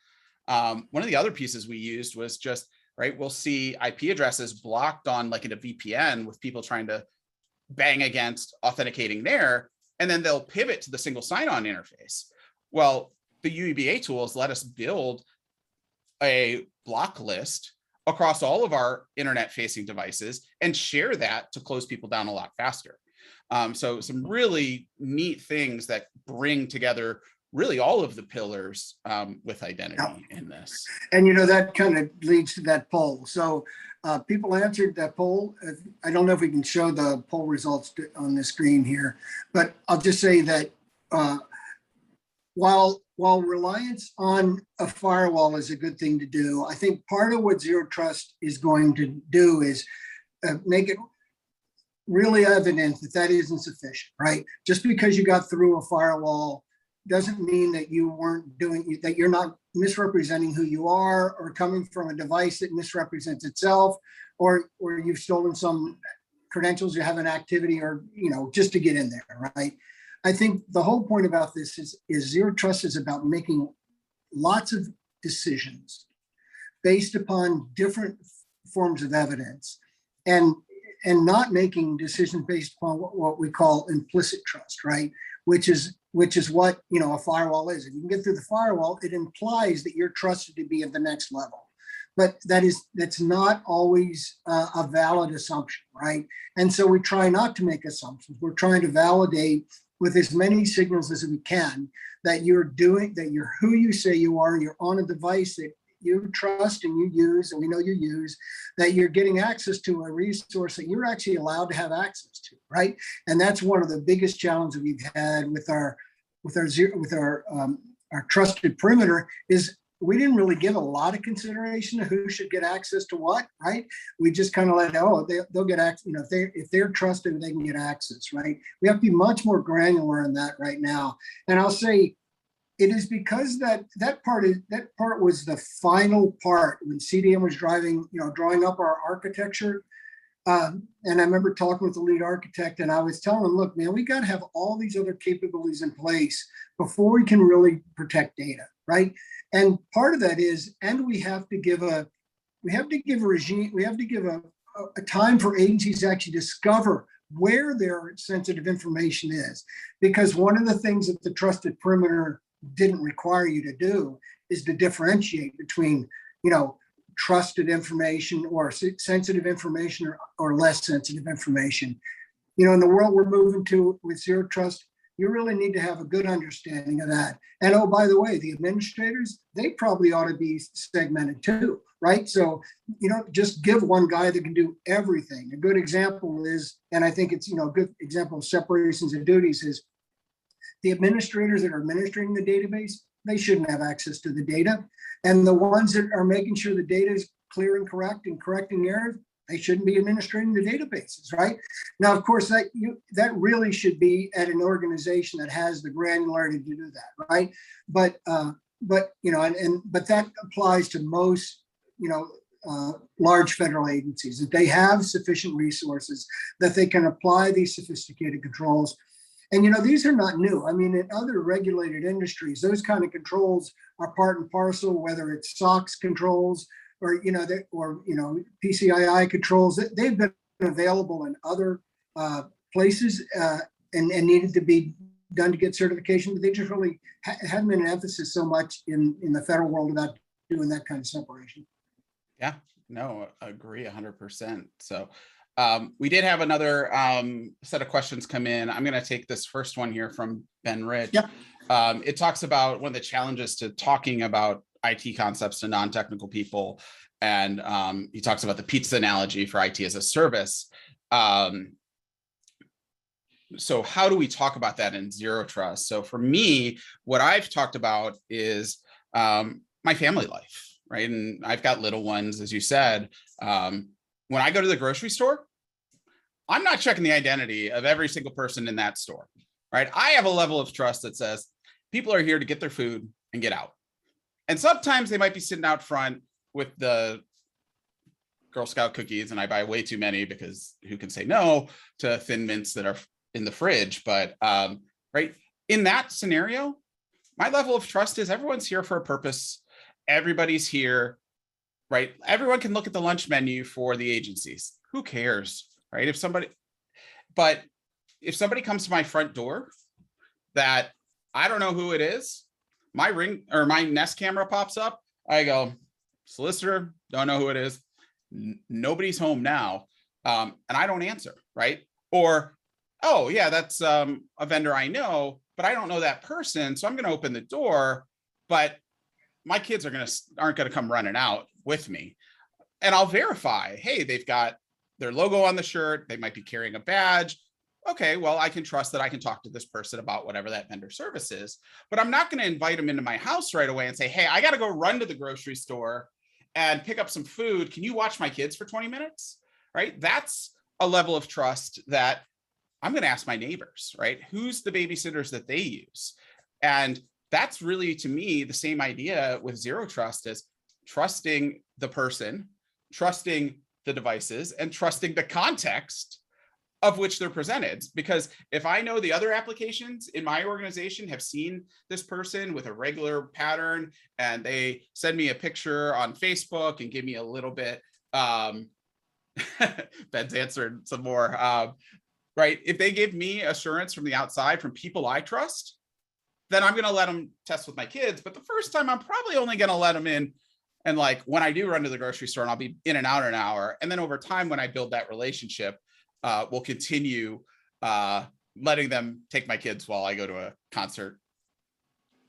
One of the other pieces we used was just, right, we'll see IP addresses blocked on like in a VPN with people trying to bang against authenticating there, and then they'll pivot to the single sign-on interface. Well, the UEBA tools let us build a block list across all of our internet-facing devices and share that to close people down a lot faster. So some really neat things that bring together really all of the pillars with identity in this. And that kind of leads to that poll. So people answered that poll. I don't know if we can show the poll results on the screen here, but I'll just say that while reliance on a firewall is a good thing to do, I think part of what Zero Trust is going to do is make it really evident that that isn't sufficient, right? Just because you got through a firewall doesn't mean that you weren't doing, that you're not misrepresenting who you are, or coming from a device that misrepresents itself, or you've stolen some credentials, you have an activity, or just to get in there, right? I think the whole point about this is Zero Trust is about making lots of decisions based upon different forms of evidence, and not making decisions based upon what we call implicit trust, right? Which is what a firewall is. If you can get through the firewall, it implies that you're trusted to be at the next level. But that's not always a valid assumption, right? And so we try not to make assumptions. We're trying to validate with as many signals as we can that you're who you say you are, you're on a device that you trust and you use, and we know you use, that you're getting access to a resource that you're actually allowed to have access to, right? And that's one of the biggest challenges we've had with our trusted perimeter is we didn't really give a lot of consideration to who should get access to what, right? We just kind of let, they'll get access, if they're trusted, they can get access, right? We have to be much more granular in that right now. And I'll say, it is because that part was the final part when CDM was drawing up our architecture. And I remember talking with the lead architect, and I was telling him, look, man, we got to have all these other capabilities in place before we can really protect data, right? And part of that is, and we have to give a time for agencies to actually discover where their sensitive information is. Because one of the things that the trusted perimeter didn't require you to do is to differentiate between, trusted information or sensitive information or less sensitive information. In the world we're moving to with zero trust, you really need to have a good understanding of that. And oh, by the way, the administrators, they probably ought to be segmented too, right? So you don't just give one guy that can do everything. A good example is, and I think it's, a good example of separations of duties is the administrators that are administrating the database, they shouldn't have access to the data. And the ones that are making sure the data is clear and correct and correcting errors, they shouldn't be administrating the databases, right? Now, of course, that really should be at an organization that has the granularity to do that, right? But that applies to most, large federal agencies, that they have sufficient resources that they can apply these sophisticated controls. And these are not new. I mean, in other regulated industries, those kind of controls are part and parcel, whether it's SOX controls or PCII controls. They've been available in other places and needed to be done to get certification, but they just really haven't been an emphasis so much in the federal world about doing that kind of separation. Yeah, no, agree 100%. So we did have another set of questions come in. I'm going to take this first one here from Ben Rich. Yep. It talks about one of the challenges to talking about IT concepts to non-technical people. And he talks about the pizza analogy for IT as a service. So how do we talk about that in zero trust? So for me, what I've talked about is my family life, right? And I've got little ones, as you said. When I go to the grocery store, I'm not checking the identity of every single person in that store, right? I have a level of trust that says people are here to get their food and get out. And sometimes they might be sitting out front with the Girl Scout cookies, and I buy way too many because who can say no to Thin Mints that are in the fridge? But right, in that scenario, my level of trust is everyone's here for a purpose. Everybody's here, right? Everyone can look at the lunch menu for the agencies. Who cares, right? If somebody comes to my front door that I don't know who it is, my Ring or my Nest camera pops up, I go, solicitor, don't know who it is. Nobody's home now. And I don't answer, right? Or, oh yeah, that's a vendor I know, but I don't know that person. So I'm going to open the door, but my kids aren't going to come running out with me. And I'll verify, hey, they've got their logo on the shirt. They might be carrying a badge. Okay, well, I can trust that I can talk to this person about whatever that vendor service is, but I'm not going to invite them into my house right away and say, hey, I got to go run to the grocery store and pick up some food. Can you watch my kids for 20 minutes? Right? That's a level of trust that I'm going to ask my neighbors, right? Who's the babysitters that they use? And that's really, to me, the same idea with zero trust is trusting the person, trusting the devices, and trusting the context of which they're presented. Because if I know the other applications in my organization have seen this person with a regular pattern and they send me a picture on Facebook and give me a little bit, Ben's answered some more, right? If they give me assurance from the outside from people I trust, then I'm going to let them test with my kids. But the first time I'm probably only going to let them in. And like when I do run to the grocery store and I'll be in and out an hour. And then over time, when I build that relationship, we'll continue letting them take my kids while I go to a concert.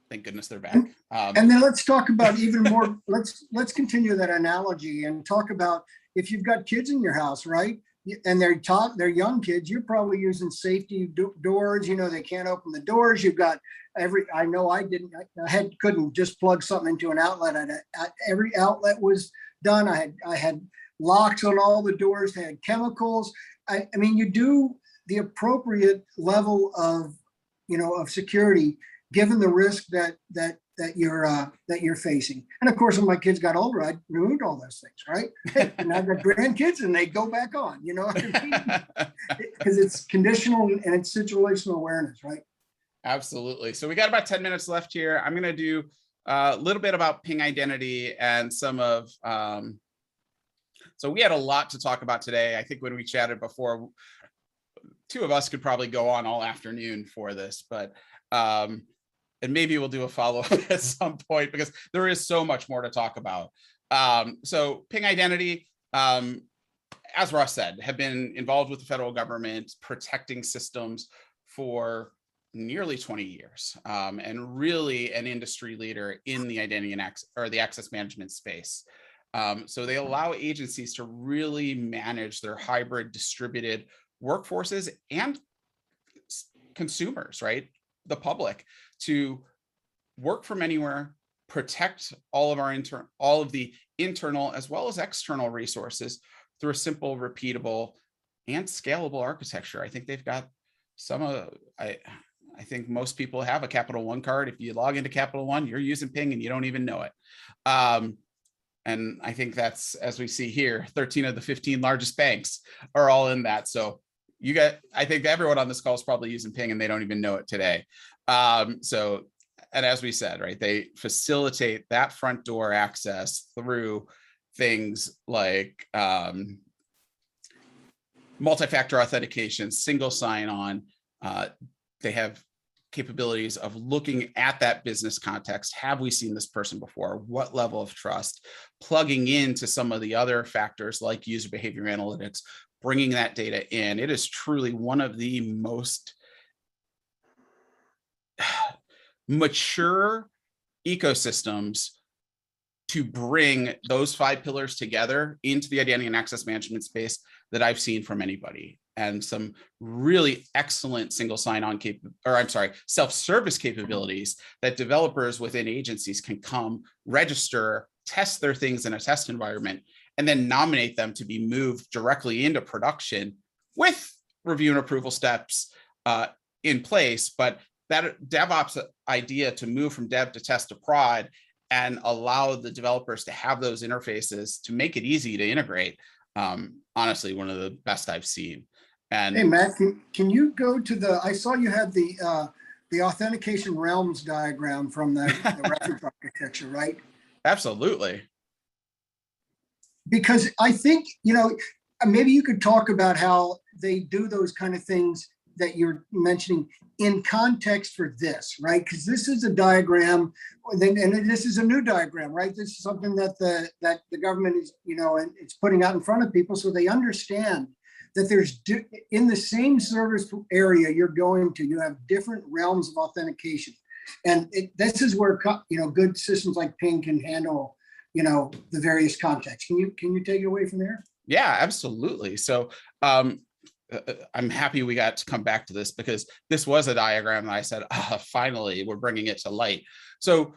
Thank goodness they're back. And then let's talk about even more, let's continue that analogy and talk about if you've got kids in your house, right? And they're young kids, you're probably using safety doors, they can't open the doors. You've got I know I didn't, couldn't just plug something into an outlet. Every outlet was done. I had locks on all the doors, they had chemicals. I mean, you do the appropriate level of, of security, given the risk that you're facing. And of course, when my kids got older, I removed all those things, right? And I've got grandkids and they go back on, you know what I mean? Because it's conditional and it's situational awareness, right? Absolutely. So we got about 10 minutes left here. I'm going to do a little bit about ping identity and some of, so we had a lot to talk about today. I think when we chatted before, two of us could probably go on all afternoon for this, but and maybe we'll do a follow-up at some point because there is so much more to talk about. So ping identity, as Ross said, have been involved with the federal government protecting systems for nearly 20 years, and really an industry leader in the identity and access, or the access management space. So they allow agencies to really manage their hybrid distributed workforces and consumers, right? The public, to work from anywhere, protect all of the internal as well as external resources through a simple, repeatable, and scalable architecture. I think they've got some of, I think most people have a Capital One card. If you log into Capital One, you're using ping and you don't even know it. And I think that's, as we see here, 13 of the 15 largest banks are all in that. So I think everyone on this call is probably using ping and they don't even know it today. And as we said, right, they facilitate that front door access through things like multi-factor authentication, single sign-on. They have capabilities of looking at that business context. Have we seen this person before? What level of trust? Plugging into some of the other factors like user behavior analytics, bringing that data in. It is truly one of the most mature ecosystems to bring those 5 pillars together into the identity and access management space that I've seen from anybody. And some really excellent single sign-on self-service capabilities that developers within agencies can come, register, test their things in a test environment, and then nominate them to be moved directly into production with review and approval steps in place. But that DevOps idea to move from dev to test to prod and allow the developers to have those interfaces to make it easy to integrate, honestly, one of the best I've seen. And hey, Matt, can you go to I saw you had the authentication realms diagram from the reference architecture, right? Absolutely. Because I think, maybe you could talk about how they do those kind of things that you're mentioning in context for this, right? Because this is a diagram, and this is a new diagram, right? This is something that the government is, and it's putting out in front of people so they understand that there's in the same service area you're going to, you have different realms of authentication. And this is where, good systems like ping can handle, the various contexts. Can you take it away from there? Yeah, absolutely. So I'm happy we got to come back to this because this was a diagram that I said, finally, we're bringing it to light. So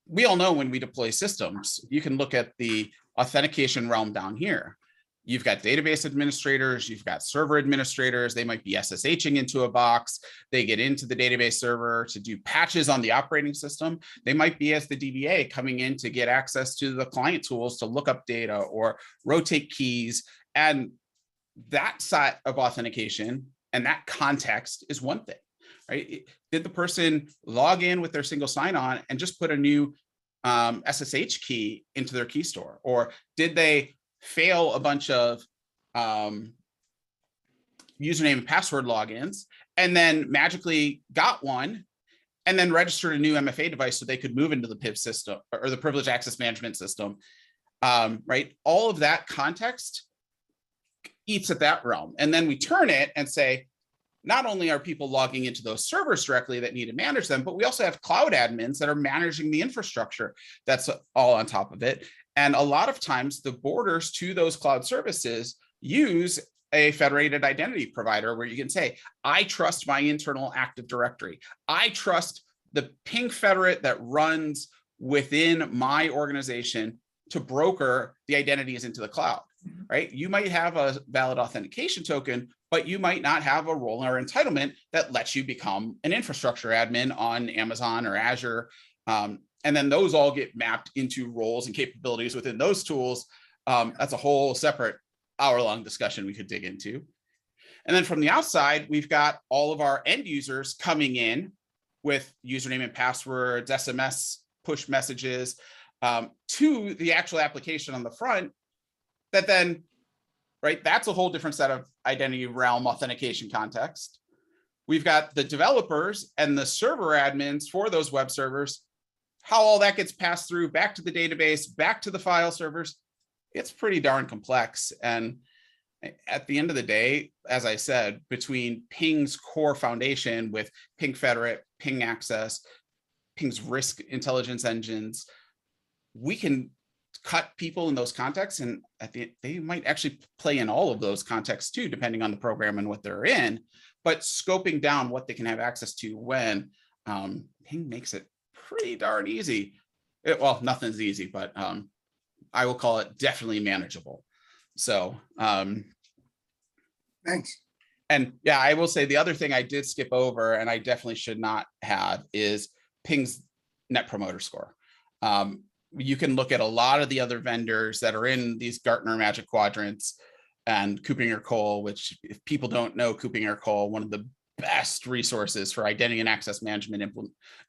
we all know when we deploy systems, you can look at the authentication realm down here. You've got database administrators, you've got server administrators, they might be SSHing into a box, they get into the database server to do patches on the operating system. They might be as the DBA coming in to get access to the client tools to look up data or rotate keys. And that side of authentication and that context is one thing, right? Did the person log in with their single sign-on and just put a new SSH key into their key store? Or did they fail a bunch of username and password logins and then magically got one and then registered a new MFA device so they could move into the PIV system or the privileged access management system, right? All of that context eats at that realm. And then we turn it and say, not only are people logging into those servers directly that need to manage them, but we also have cloud admins that are managing the infrastructure that's all on top of it. And a lot of times the borders to those cloud services use a federated identity provider where you can say, I trust my internal Active Directory. I trust the ping federate that runs within my organization to broker the identities into the cloud, right? You might have a valid authentication token, but you might not have a role or entitlement that lets you become an infrastructure admin on Amazon or Azure. And then those all get mapped into roles and capabilities within those tools. That's a whole separate hour-long discussion we could dig into. And then from the outside, we've got all of our end users coming in with username and passwords, SMS, push messages to the actual application on the front that then, right, that's a whole different set of identity realm authentication context. We've got the developers and the server admins for those web servers, how all that gets passed through back to the database, back to the file servers. It's pretty darn complex. And at the end of the day, as I said, between Ping's core foundation with Ping Federate, Ping Access, Ping's risk intelligence engines, we can cut people in those contexts, and they might actually play in all of those contexts too, depending on the program and what they're in, but scoping down what they can have access to when Ping makes it pretty darn easy. Well, nothing's easy, but I will call it definitely manageable. So thanks. And yeah, I will say the other thing I did skip over, and I definitely should not have, is Ping's Net Promoter Score. You can look at a lot of the other vendors that are in these Gartner Magic Quadrants and Coopinger-Cole, which if people don't know Coopinger-Cole, one of the best resources for identity and access management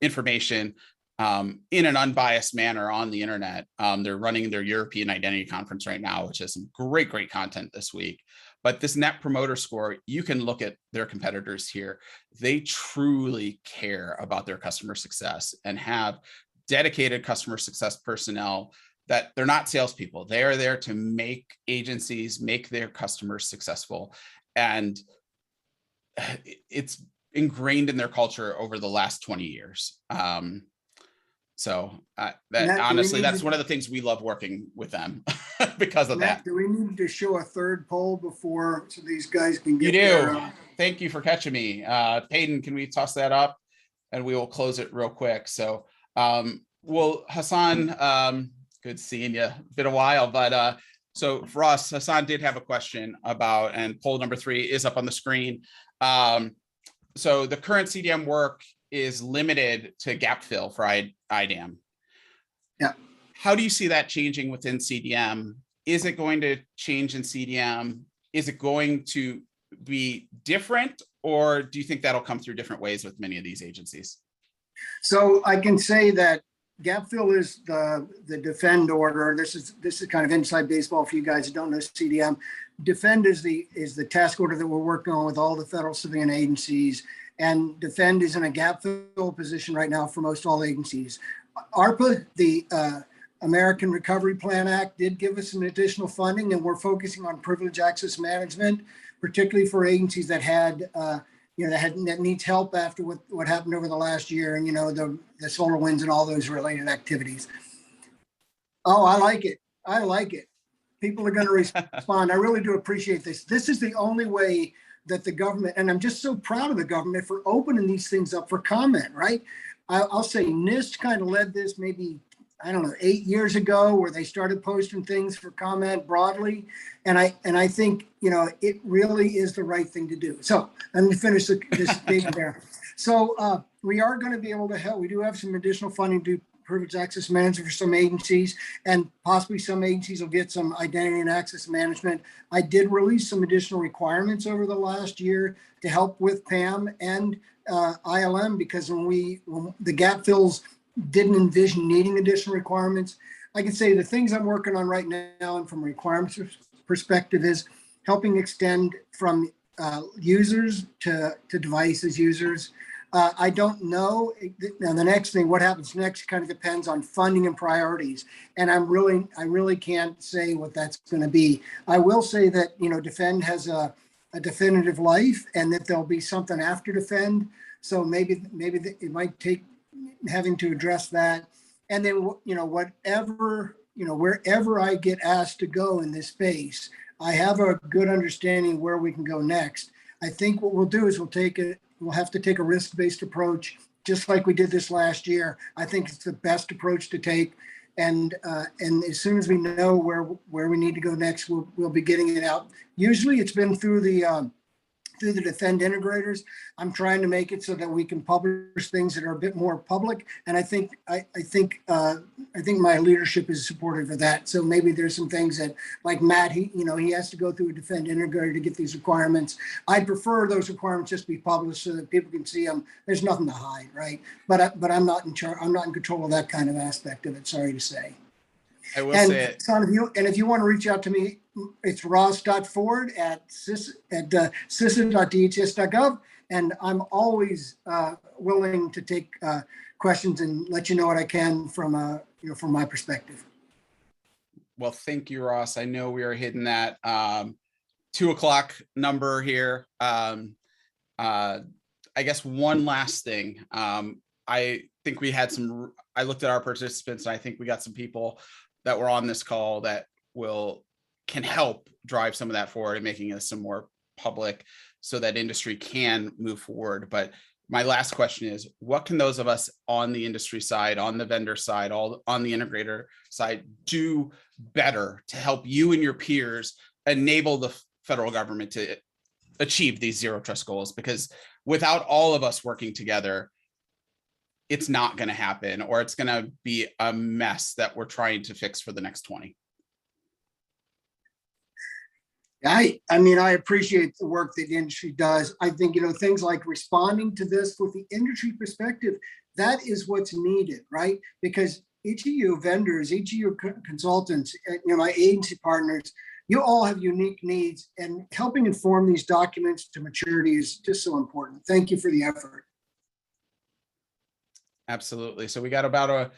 information in an unbiased manner on the internet. They're running their European Identity Conference right now, which has some great content this week. But this Net Promoter Score, you can look at their competitors here. They truly care about their customer success and have dedicated customer success personnel that they're not salespeople. They are there to make agencies, make their customers successful. And it's ingrained in their culture over the last 20 years. So honestly, that's one of the things we love working with them because of that. Do we need to show a third poll before so these guys can get You do. their, Thank you for catching me. Peyton, can we toss that up? And we will close it real quick. So, well, Hassan, good seeing you. Been a while, but so for us, Hassan did have a question about, and poll number 3 is up on the screen. So the current CDM work is limited to gap fill for IDAM. Yeah. How do you see that changing within CDM? Is it going to change in CDM? Is it going to be different, or do you think that'll come through different ways with many of these agencies? So I can say that gap fill is the defend order. This is kind of inside baseball for you guys who don't know CDM. Defend is the task order that we're working on with all the federal civilian agencies, and defend is in a gap fill position right now for most all agencies. ARPA, the American Recovery Plan Act, did give us some additional funding, and we're focusing on privilege access management, particularly for agencies that had that needs help after what happened over the last year, and the SolarWinds and all those related activities. Oh, I like it. I like it. People are going to respond. I really do appreciate this. This is the only way that the government, and I'm just so proud of the government for opening these things up for comment, right? I'll say NIST kind of led this maybe, I don't know, 8 years ago, where they started posting things for comment broadly. And I think, it really is the right thing to do. So let me finish this statement there. So we are going to be able to help. We do have some additional funding to do privileged access management for some agencies, and possibly some agencies will get some identity and access management. I did release some additional requirements over the last year to help with PAM and ILM, because when the gap fills didn't envision needing additional requirements. I can say the things I'm working on right now, and from a requirements perspective, is helping extend from users to devices users. I don't know. Now, the next thing, what happens next, kind of depends on funding and priorities. And I really can't say what that's going to be. I will say that, Defend has a a definitive life and that there'll be something after defend. So maybe it might take having to address that. And then, whatever, wherever I get asked to go in this space, I have a good understanding where we can go next. I think what we'll do is we'll have to take a risk-based approach, just like we did this last year. I think it's the best approach to take. And as soon as we know where we need to go next, we'll be getting it out. Usually it's been through the defend integrators. I'm trying to make it so that we can publish things that are a bit more public. And I think my leadership is supportive of that. So maybe there's some things that, like Matt, he has to go through a defend integrator to get these requirements. I prefer those requirements just be published so that people can see them. There's nothing to hide, right? But I'm not in charge. I'm not in control of that kind of aspect of it. Sorry to say. I will say it. Son, if you want to reach out to me, it's ross.ford@cisa.dhs.gov. And I'm always willing to take questions and let you know what I can from my perspective. Well, thank you, Ross. I know we are hitting that 2 o'clock number here. I guess one last thing. I think we had I looked at our participants and I think we got some people that were on this call that can help drive some of that forward and making this some more public so that industry can move forward. But my last question is, what can those of us on the industry side, on the vendor side, on the integrator side do better to help you and your peers enable the federal government to achieve these zero trust goals? Because without all of us working together, it's not going to happen, or it's going to be a mess that we're trying to fix for the next 20. I appreciate the work that the industry does. I think, things like responding to this with the industry perspective, that is what's needed, right? Because each of you vendors, each of your consultants, my agency partners, you all have unique needs, and helping inform these documents to maturity is just so important. Thank you for the effort. Absolutely. So we got about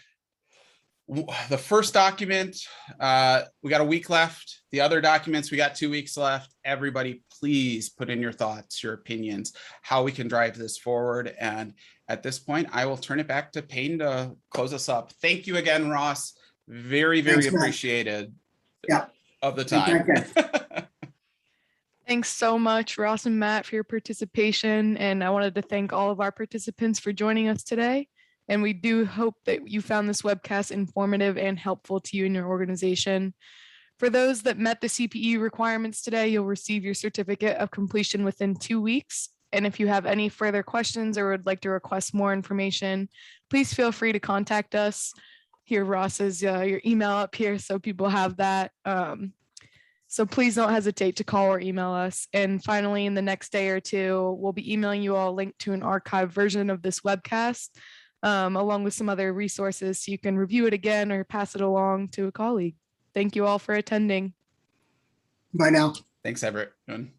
the first document, we got a week left. The other documents, we got 2 weeks left. Everybody, please put in your thoughts, your opinions, how we can drive this forward. And at this point, I will turn it back to Payne to close us up. Thank you again, Ross. Very, very appreciated of the time. Thanks so much, Ross and Matt, for your participation. And I wanted to thank all of our participants for joining us today. And we do hope that you found this webcast informative and helpful to you and your organization. For those that met the CPE requirements today, you'll receive your certificate of completion within 2 weeks. And if you have any further questions or would like to request more information, please feel free to contact us. Here, Ross, is your email up here, so people have that. So please don't hesitate to call or email us. And finally, in the next day or two, we'll be emailing you all a link to an archived version of this webcast, along with some other resources so you can review it again or pass it along to a colleague. Thank you all for attending. Bye now. Thanks, everyone.